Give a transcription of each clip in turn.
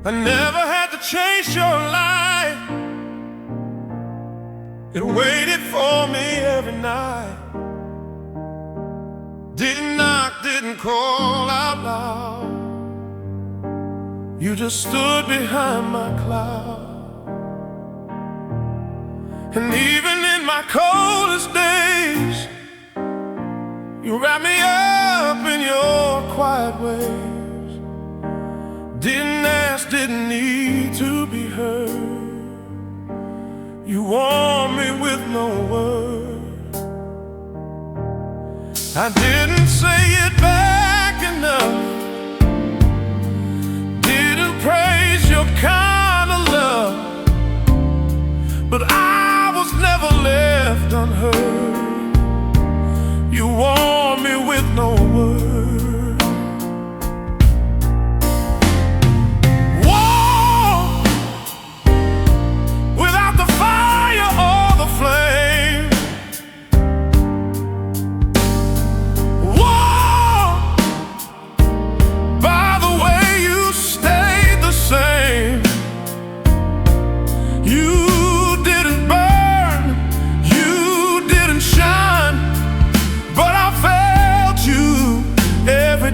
I never had to chase your light. It waited for me every night. Didn't knock, didn't call out loud. You just stood behind my cloud. And even in my coldest days, you wrap me up in your quiet ways. Didn't ask, didn't need to be heard. You warmed me with no word. I didn't say it back enough. Didn't praise your kind of love. But I was never left unheard. You warmed me with no word.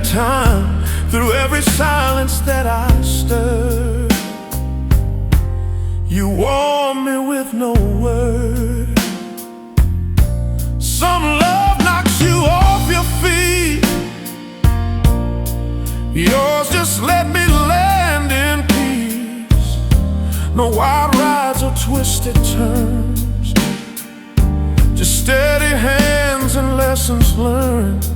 Time, through every silence that I stirred, you warm me with no word. Some love knocks you off your feet. Yours just let me land in peace. No wild rides or twisted turns, just steady hands and lessons learned.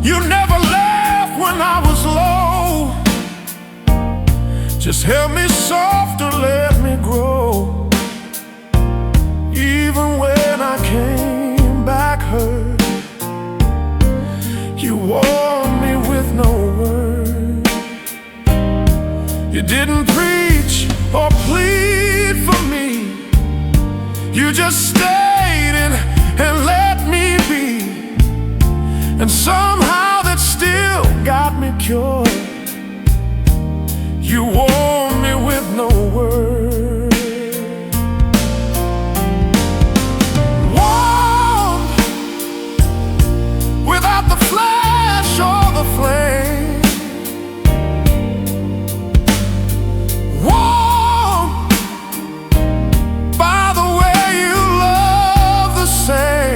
You never left when I was low. Just held me soft and let me grow. Even when I came back hurt, you warmed me with no word. You didn't preach or plead for me. You just stayed and let me be. And somehow that still got me cured. You warmed me with no word. Warm without the flash or the flame. Warm by the way you love the same.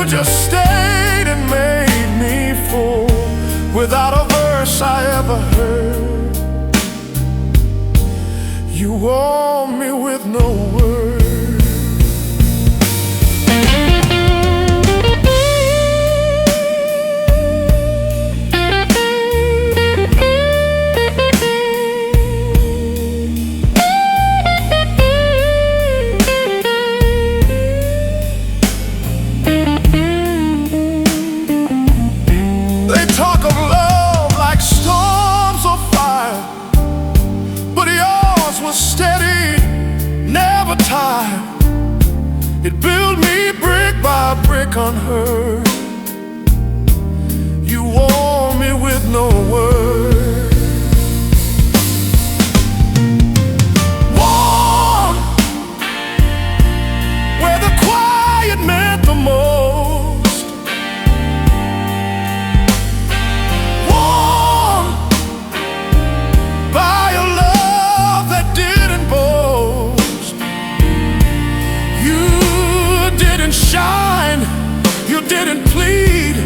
Just stayed and made me full without a verse I ever heard. You warmed me with no word. Steady, never tired. It built me brick by brick unheard. You warmed me with no word. Warm where the quiet meant the most. Warm by your love that didn't boast. You didn't shine, you didn't plead,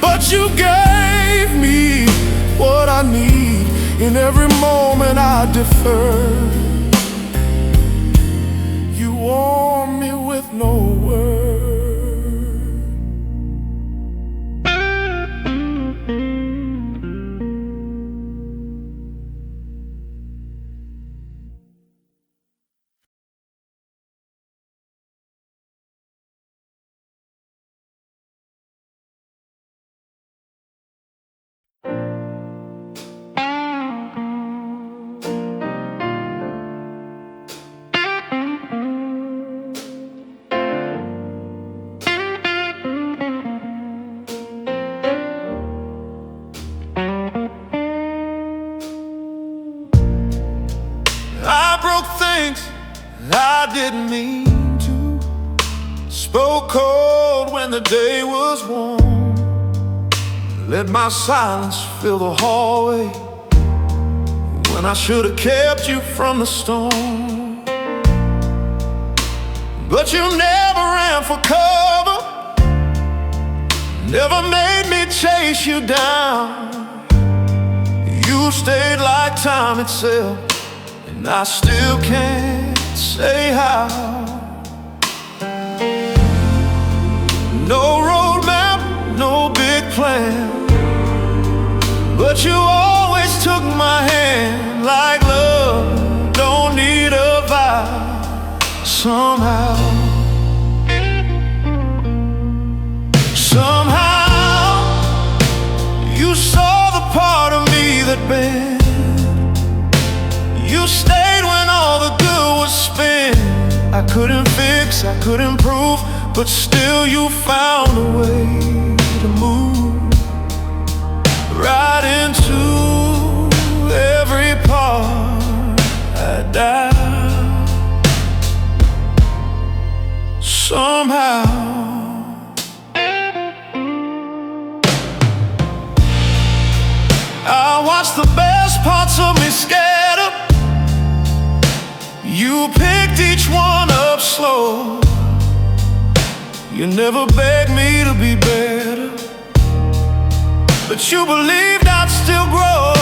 but you gave me what I need in every moment I defer. You warm me with no word. I didn't mean to. Spoke cold when the day was warm. Let my silence fill the hallway when I should have kept you from the storm. But you never ran for cover, never made me chase you down. You stayed like time itself, and I still can't say how. No roadmap, no big plan, but you always took my hand like love don't need a vow. Somehow you saw the part of me that bent. You stayed when all the good was spent. I couldn't fix, I couldn't prove, but still you found a way to move right into every part I doubt. Somehow I watched the best parts of me scatter. You picked each one up slow. You never begged me to be better, but you believed I'd still grow.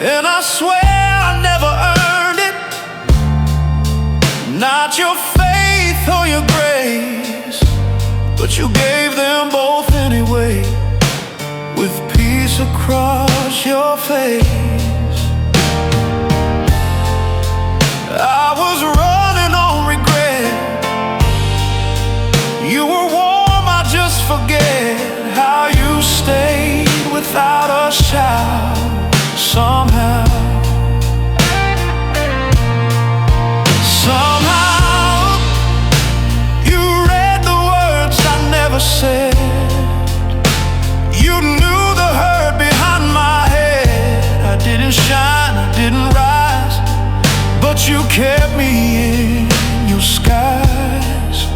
And I swear I never earned it, not your faith or your grace, but you gave them both anyway, with peace across your face. I was running on regret. You were warm, I just forget how you stayed without a shout. Somehow you read the words I never said. You knew the hurt behind my head. I didn't shine, I didn't rise, but you kept me in your skies.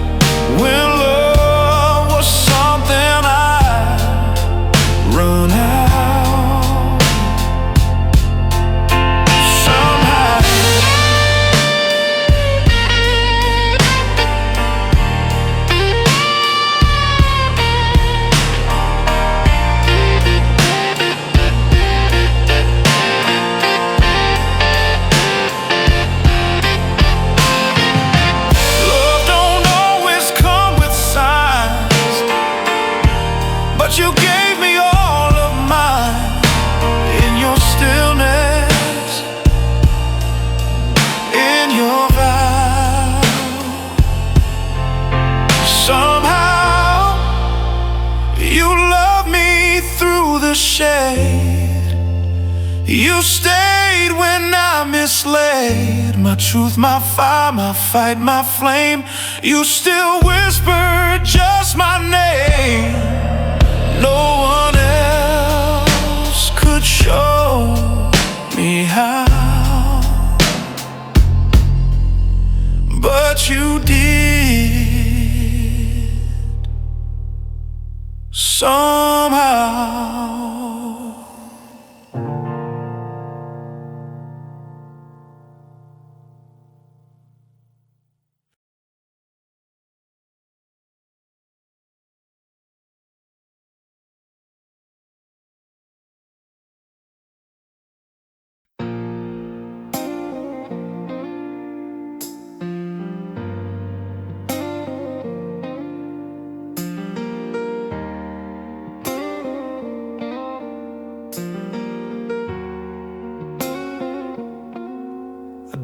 When love was something I'd run out. Somehow love don't always come with signs, but you gave me all of mine in your stillness, in your vow. Somehow you love me through the shade. You stayed when I misled. My truth, my fire, my fight, my flame. You still whisper just my name. No one else could show me how, but you did. Somehow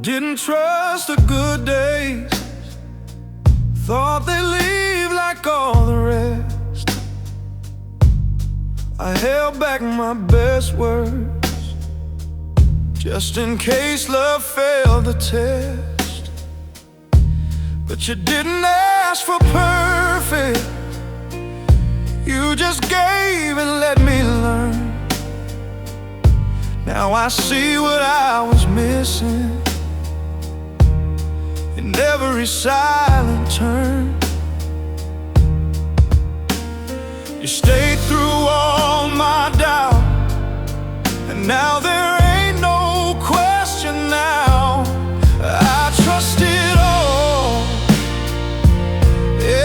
didn't trust the good days, thought they'd leave like all the rest. I held back my best words, just in case love failed the test. But you didn't ask for perfect, you just gave and let me learn. Now I see what I was missing. in every silent turn. You stayed through all my doubt, and now there ain't no question now. I trust it all,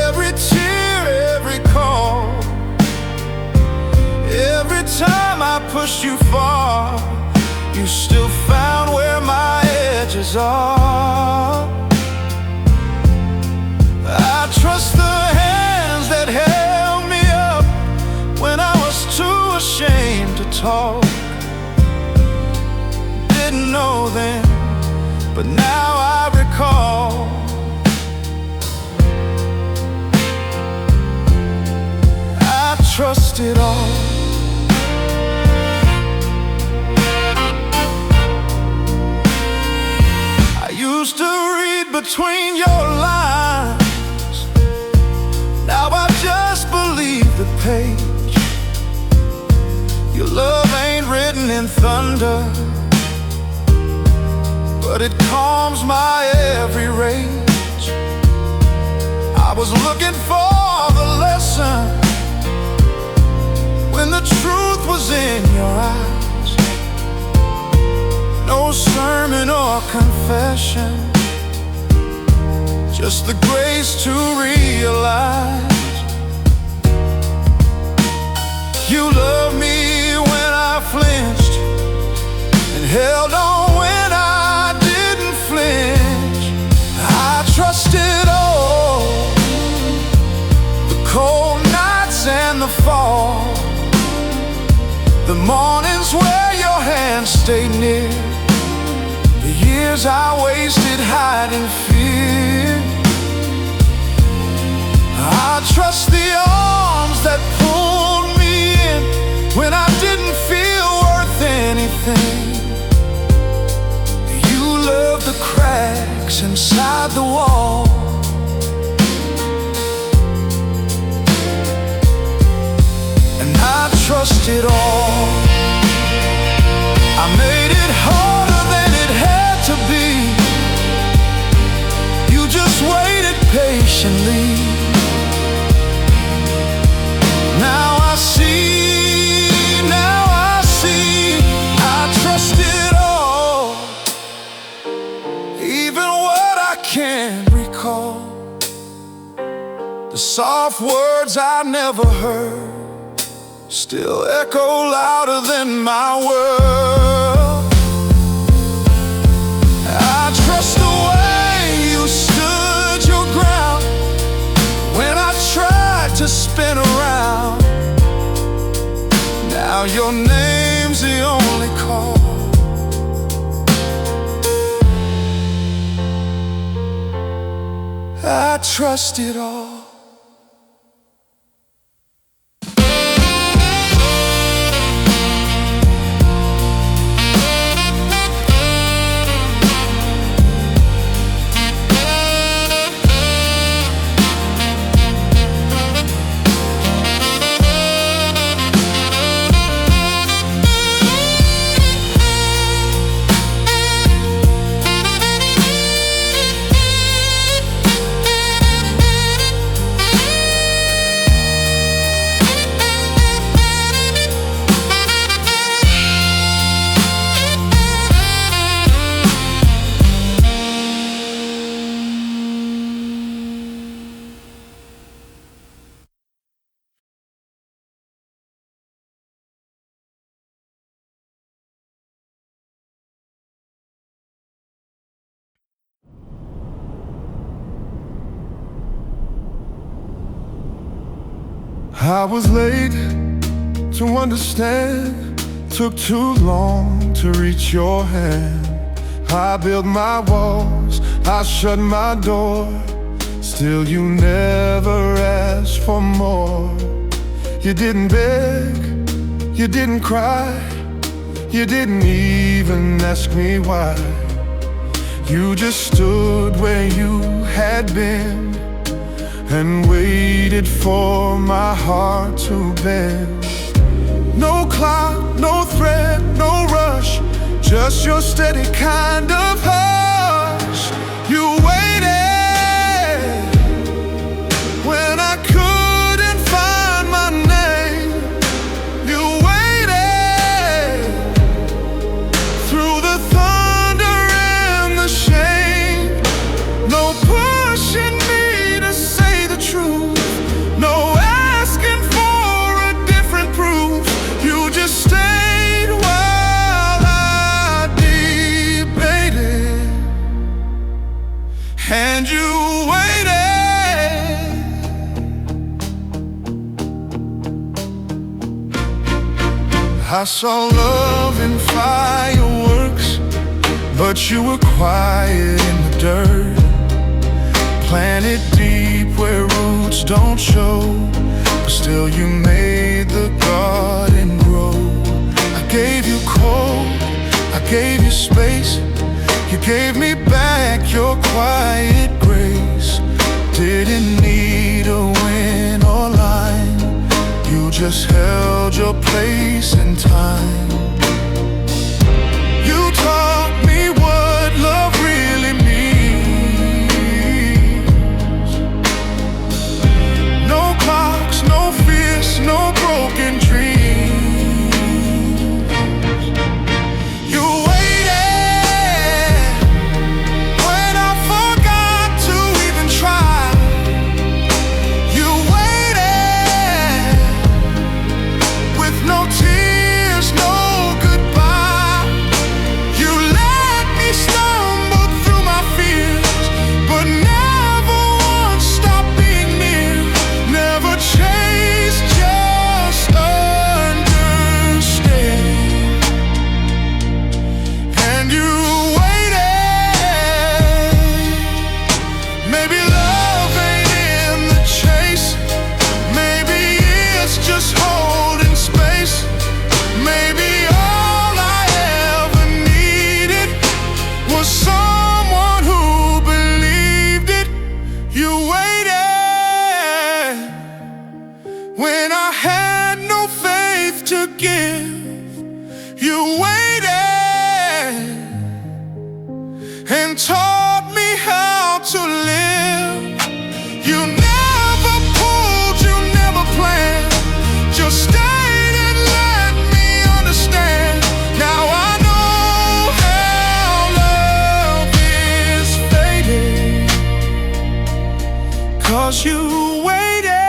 every tear, every call. Every time I pushed you far, you still found where my edges are. I trust the hands that held me up when I was too ashamed to talk. Didn't know then, but now I recall. I trust it all. I used to read between your lines, now I just believe the page. Your love ain't written in thunder, but it calms my every rage. I was looking for the lesson when the truth was in your eyes. No sermon or confession, just the grace to realize you loved me when I flinched and held on when I didn't flinch. I trusted all, the cold nights and the fall, the mornings where your hand stayed near, the years I wasted hiding fear. I trust the arms that pulled me in when I didn't feel worth anything. You loved the cracks inside the wall. And I trust it all. I made it harder than it had to be. You just waited patiently. Now I see, I trust it all. Even what I can't recall, the soft words I never heard, still echo louder than my world. I trust the way you stood your ground when I tried to spin around. Now your name's the only call. I trust it all. I was late to understand, took too long to reach your hand. I built my walls, I shut my door, still you never asked for more. You didn't beg, you didn't cry, you didn't even ask me why. You just stood where you had been and waited for my heart to bend. No clock, no threat, no rush, just your steady kind of hush. You waited and you waited. I saw love in fireworks, but you were quiet in the dirt. Planted deep where roots don't show, but still you made the garden grow. I gave you cold, I gave you space. You gave me back your quiet grace. Didn't need a win or line, you just held your place in time. You taught me what love really means. No clocks, no fears, no broken dreams. You waited when I forgot to even try. You waited with no tears, no goodbye. You let me stumble through my fears, but never once stopped being near. Never chased, just understand. And you waited. Maybe love ain't in the chase. Maybe it's just holding space. Maybe all I ever needed was someone who believed it. You waited when I had no faith to give. You waited and taught me how to live. You never pulled, you never planned, just stayed and let me understand. Now I know how love is fading, 'cause you waited.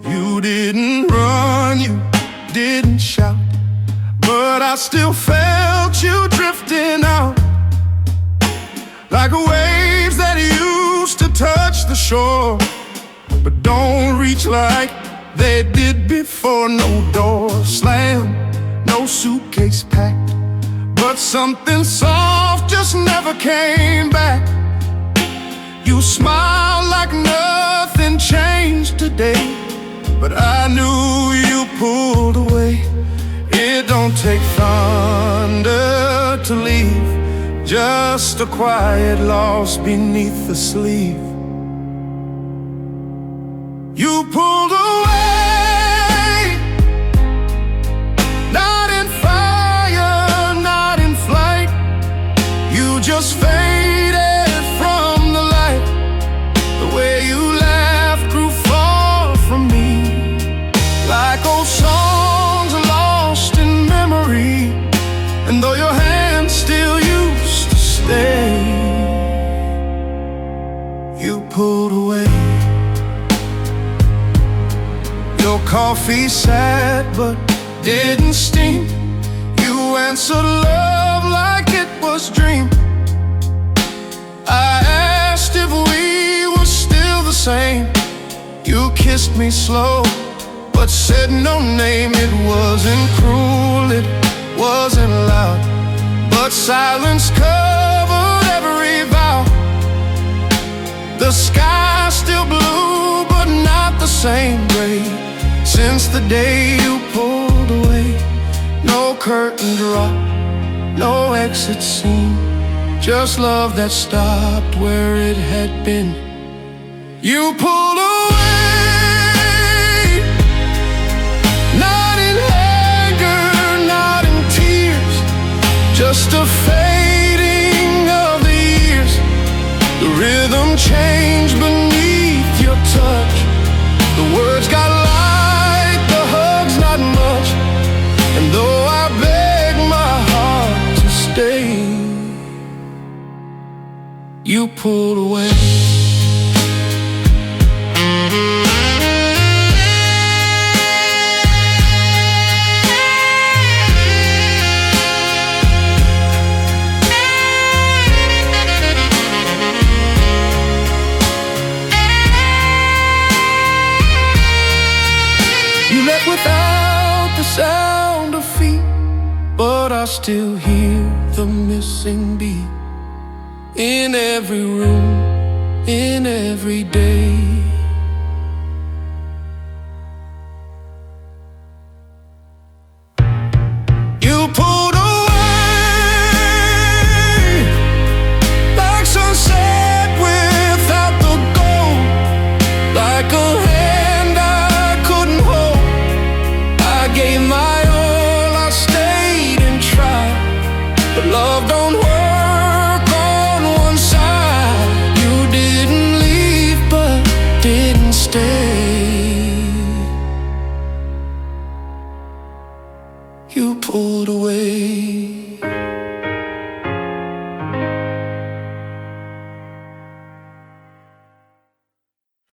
You didn't run, you didn't shout, but I still felt you drifting out, like waves that used to touch the shore, but don't reach like they did before. No door slammed, no suitcase packed, but something soft just never came back. You smiled like nothing changed today, but I knew you pulled away. It don't take thunder to leave, just a quiet loss beneath the sleeve. You pulled away, not in fire, not in flight. You just faded from the light. The way you laughed grew far from me, like old songs lost in memory. And though your hand still used to stay, you pulled away. Your coffee sat but didn't steam. You answered love like it was dream. I asked if we were still the same. You kissed me slow, but said no name. It wasn't cruel, it wasn't loud, but silence covered every vow. The sky still blue, but not the same gray. Since the day you pulled away, no curtain drop, no exit scene, just love that stopped where it had been. You pulled away, not in anger, not in tears, just a fading of the years. The rhythm changed beneath your touch. The words got light, the hugs not pulled away. You left without the sound of feet, but I still hear the missing beat in every room, in every day.